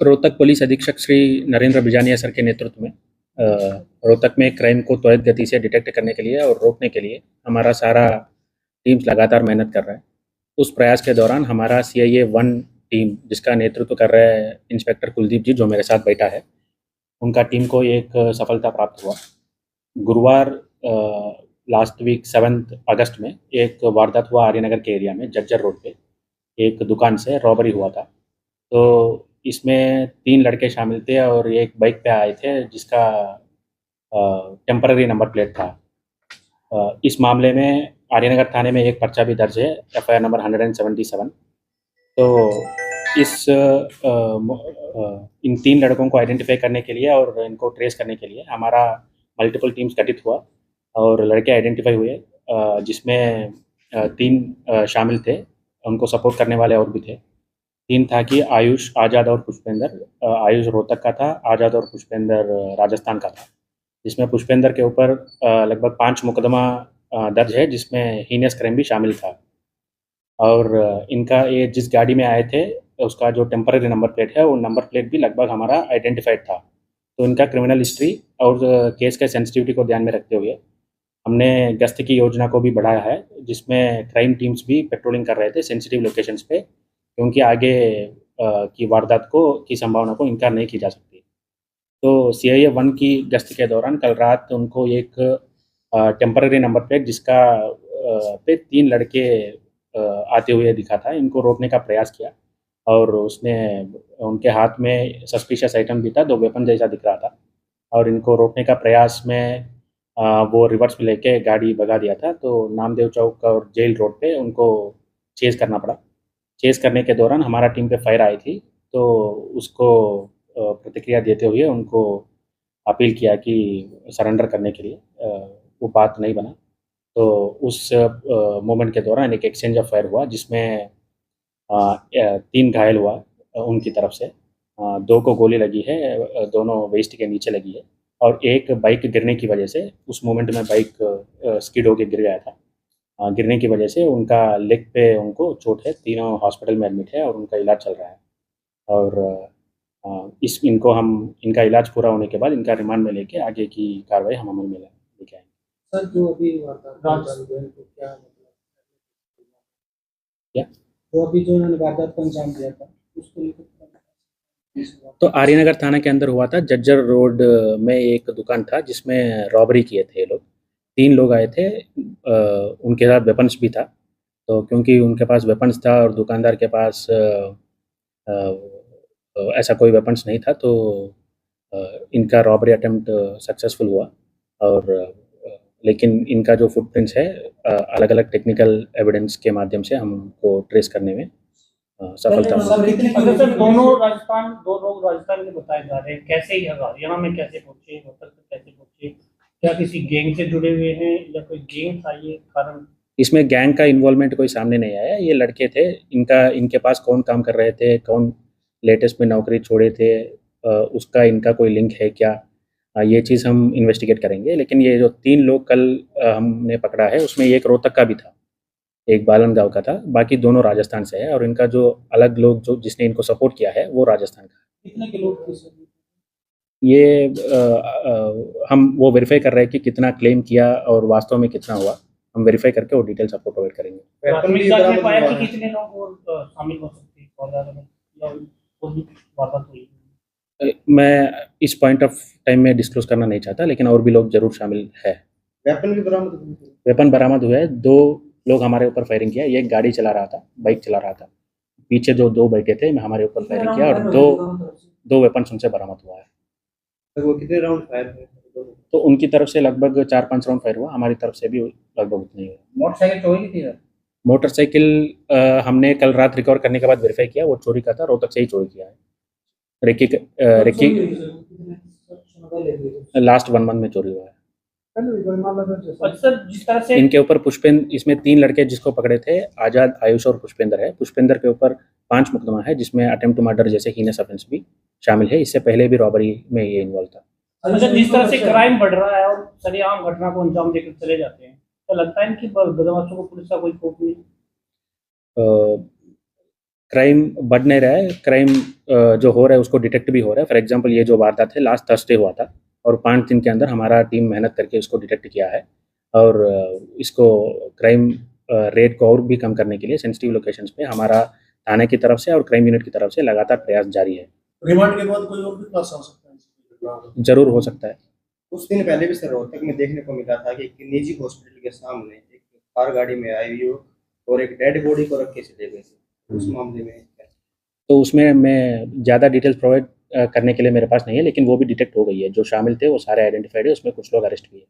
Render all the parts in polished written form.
Rohtak police अधीक्षक Shri Narendra Bijaniya sir के नेतृत्व में रोहतक में क्राइम को त्वरित गति से डिटेक्ट करने के लिए और रोकने के लिए हमारा सारा टीम्स लगातार मेहनत कर रहा है। उस प्रयास के दौरान हमारा CIA 1 टीम, जिसका नेतृत्व कर रहे हैं इंस्पेक्टर कुलदीप जी, जो मेरे साथ बैठा है, उनका टीम को एक सफलता प्राप्त हुआ। गुरुवार लास्ट वीक 7 अगस्त में एक वारदात हुआ आर्यनगर के एरिया में, जज्जर रोड पे एक दुकान से रॉबरी हुआ था। तो इसमें 3 लड़के शामिल थे और एक बाइक पे आए थे जिसका टेम्पररी नंबर प्लेट था। इस मामले में आर्यनगर थाने में एक पर्चा भी दर्ज है, FIR नंबर 177। तो इन 3 लड़कों को आइडेंटिफाई करने के लिए और इनको ट्रेस करने के लिए हमारा मल्टीपल टीम्स गठित हुआ और लड़के आइडेंटिफाई हुए, जिसमें 3 शामिल थे। उनको सपोर्ट करने वाले और भी थे। 3 था कि आयुष, आज़ाद और पुष्पेंद्र। आयुष रोहतक का था, आज़ाद और पुष्पेंद्र राजस्थान का था। जिसमें पुष्पेंद्र के ऊपर लगभग 5 मुकदमा दर्ज है, जिसमें हीनियस क्राइम भी शामिल था। और इनका ये जिस गाड़ी में आए थे उसका जो टेम्पररी नंबर प्लेट है, वो नंबर प्लेट भी लगभग हमारा आइडेंटिफाइड था। तो इनका क्रिमिनल हिस्ट्री और केस के सेंसिटिविटी को ध्यान में रखते हुए हमने गश्त की योजना को भी बढ़ाया है, जिसमें क्राइम टीम्स भी पेट्रोलिंग कर रहे थे सेंसिटिव लोकेशंस पे, क्योंकि आगे की वारदात की संभावना को इनकार नहीं की जा सकती। तो CIA 1 की गश्त के दौरान कल रात उनको एक टेम्पररी नंबर प्लेट जिसका पे 3 लड़के आते हुए दिखा था, इनको रोकने का प्रयास किया और उसने उनके हाथ में सस्पिशियस आइटम भी था, 2 वेपन जैसा दिख रहा था। और इनको रोकने का प्रयास में वो रिवर्स में लेके गाड़ी भगा दिया था। तो नामदेव चौक और जेल रोड पे उनको चेज़ करना पड़ा। चेज़ करने के दौरान हमारा टीम पे फायर आई थी, तो उसको प्रतिक्रिया देते हुए उनको अपील किया कि सरेंडर करने के लिए। वो बात नहीं बना। तो उस मोमेंट के दौरान एक एक्सचेंज ऑफ फायर हुआ, जिसमें 3 घायल हुआ उनकी तरफ से। 2 को गोली लगी है, दोनों वेस्ट के नीचे लगी है। और एक बाइक गिरने की वजह से, उस मोमेंट में बाइक स्किड होके गिर गया था। गिरने की वजह से उनका लेग पे उनको चोट है। तीनों हॉस्पिटल में एडमिट है और उनका इलाज चल रहा है। और इनका इलाज पूरा होने के बाद इनका रिमांड में लेके आगे की कार्रवाई हम अमल में लेके आएंगे। सर, जो अभी वारदात तो क्या मतलब क्या तो अभी जो उन्होंने वारदात को अंजाम दिया था उसको लेकर तो आर्यनगर थाना के अंदर हुआ था। जज्जर रोड में एक दुकान था जिसमें रॉबरी किए थे ये लोग। 3 लोग आए थे, उनके साथ वेपन्स भी था। तो क्योंकि उनके पास वेपन्स था और दुकानदार के पास ऐसा कोई वेपन्स नहीं था, तो इनका रॉबरी अटेम्प्ट सक्सेसफुल हुआ। और लेकिन इनका जो फुटप्रिंट्स है, अलग-अलग टेक्निकल एविडेंस के माध्यम से हमको ट्रेस करने में सफलता मिली। सर, दोनों राजस्थान, 2 लोग राजस्थान के बताए जा रहे हैं। कैसे ये हरियाणा में कैसे पहुंचे, रोहतक तक कैसे पहुंचे? क्या किसी गैंग से जुड़े हुए हैं या कोई गैंग था ये कारण? इसमें गैंग का इन्वॉल्वमेंट कोई सामने नहीं आया। ये लड़के थे, इनके पास कौन काम कर रहे थे, कौन लेटेस्ट में नौकरी छोड़े थे, उसका इनका कोई लिंक है क्या, ये चीज़ हम इन्वेस्टिगेट करेंगे। लेकिन ये जो 3 लोग कल हमने पकड़ा है, उसमें एक रोहतक का भी था, एक बालन गाँव का था, बाकी दोनों राजस्थान से है। और इनका जो अलग लोग जिसने इनको सपोर्ट किया है, वो राजस्थान का है। कितने के लोग थे सर? ये हम वो वेरीफाई कर रहे हैं कि कितना क्लेम किया और वास्तव में कितना हुआ। हम वेरीफाई करके वो डिटेल्स आपको प्रोवाइड करेंगे। प्राथमिक जांच में पाया कि कितने लोग और शामिल हो सकते हैं वारदात में या और भी वारदात हुई? मैं इस पॉइंट ऑफ टाइम में डिस्क्लोज करना नहीं चाहता, लेकिन और भी लोग जरूर शामिल है। वेपन भी बरामद हुए? वेपन बरामद हुए। 2 लोग हमारे ऊपर फायरिंग किया। एक गाड़ी चला रहा था, बाइक चला रहा था। पीछे जो 2 बैठे थे, हमारे ऊपर फायरिंग किया और 2 वेपन उनसे बरामद हुआ है। तो वो कितने राउंड फायर हुए? तो उनकी तरफ से लगभग 4-5 राउंड फायर हुआ, हमारी तरफ से भी लगभग उतनी ही हुआ। मोटरसाइकिल चोरी की थी सर? मोटरसाइकिल हमने कल रात रिकवर करने के बाद वेरीफाई किया, वो चोरी का था, रोहतक से ही चोरी किया है। रेकी लास्ट 1 मंथ में चोरी हुआ है। सर, जिस तरह से इनके ऊपर इसमें 3 लड़के जिसको पकड़े थे, आज़ाद, आयुष और पुष्पेंद्र है। पुष्पेंद्र के ऊपर 5 मुकदमा है, जिसमें अटेम्प्ट टू मर्डर जैसे हीनस ऑफेंस भी शामिल है। इससे पहले भी रॉबरी में ये इन्वॉल्व था। अच्छा, जिस तरह से क्राइम बढ़ रहा है और सरेआम घटना को अंजाम देकर चले जाते हैं, तो लगता है कि बदमाशों को पुलिस का कोई खौफ नहीं? क्राइम बढ़ नहीं रहा है, क्राइम जो हो रहा है उसको डिटेक्ट भी हो रहा है। फॉर एग्जांपल ये जो वारदात है लास्ट थर्सडे हुआ था और 5 दिन के अंदर हमारा टीम मेहनत करके इसको डिटेक्ट किया है और इसको क्राइम रेट को और भी कम करने के लिए सेंसिटिव लोकेशंस पे हमारा थाने की तरफ से और क्राइम यूनिट की तरफ से लगातार प्रयास जारी है। रिमांड के बाद कोई और भी खुलासा हो सकता है इस घटना का? ज़रूर हो सकता है। कुछ दिन पहले भी सर रोहतक में देखने को मिला था कि एक निजी हॉस्पिटल के सामने एक कार गाड़ी में आई हुई और एक डेड बॉडी को रख के चले गए थे। उस मामले में क्या? तो उसमें मैं ज़्यादा डिटेल्स प्रोवाइड करने के लिए मेरे पास नहीं है, लेकिन वो भी डिटेक्ट हो गई है। जो शामिल थे वो सारे आइडेंटिफाइड है, उसमें कुछ लोग अरेस्ट भी है।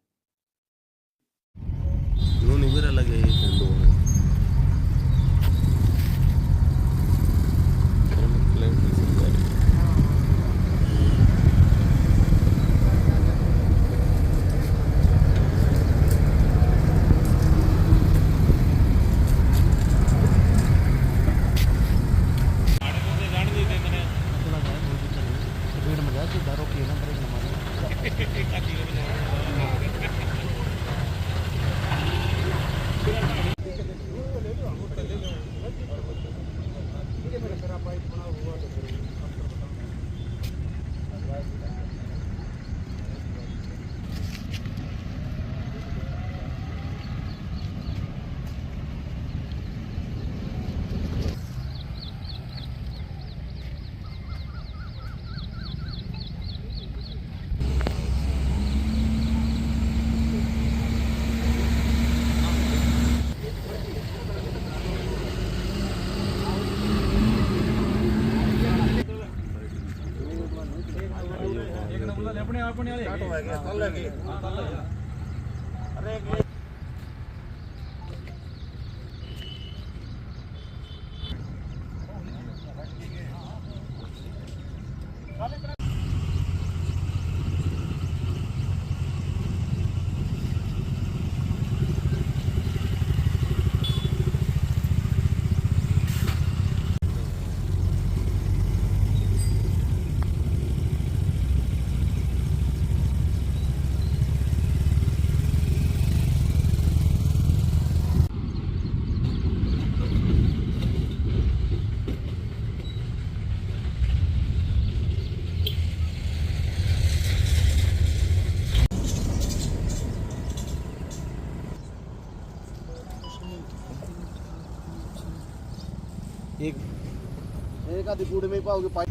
एक आधी कूड़े में ही पाओगे पाइप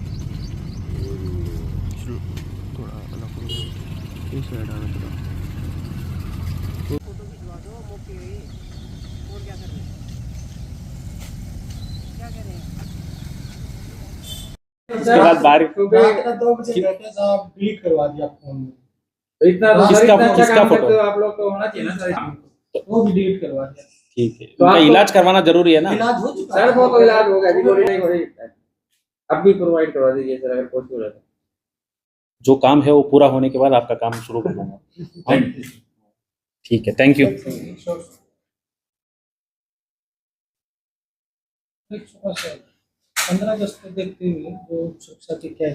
थोड़ा अलग इस साइड आना थोड़ा। फोटो खिंचवा दो मौके ही। और क्या कर रहे हैं? क्या कर रहे हैं? उसके बाद रात का 2 बजे बैठे साहब डिलीट करवा दिया फोन में। इतना किसका- इतना अच्छा किसका काम फोटो? करते हो आप लोग को होना चाहिए ना सर। वो भी डिलीट करवा दिया। ठीक है, तो उनका आपको- इलाज करवाना जरूरी है ना। इलाज हो चुका सर वो तो इलाज होगा, अभी गोली नहीं हो रही है। अब भी प्रोवाइड करवा दीजिए सर अगर पॉसिबल है तो। जो काम है वो पूरा होने के बाद आपका काम शुरू कर दूंगा। ठीक है, थैंक यू। 15 अगस्त को देखते हुए जो सुरक्षा के क्या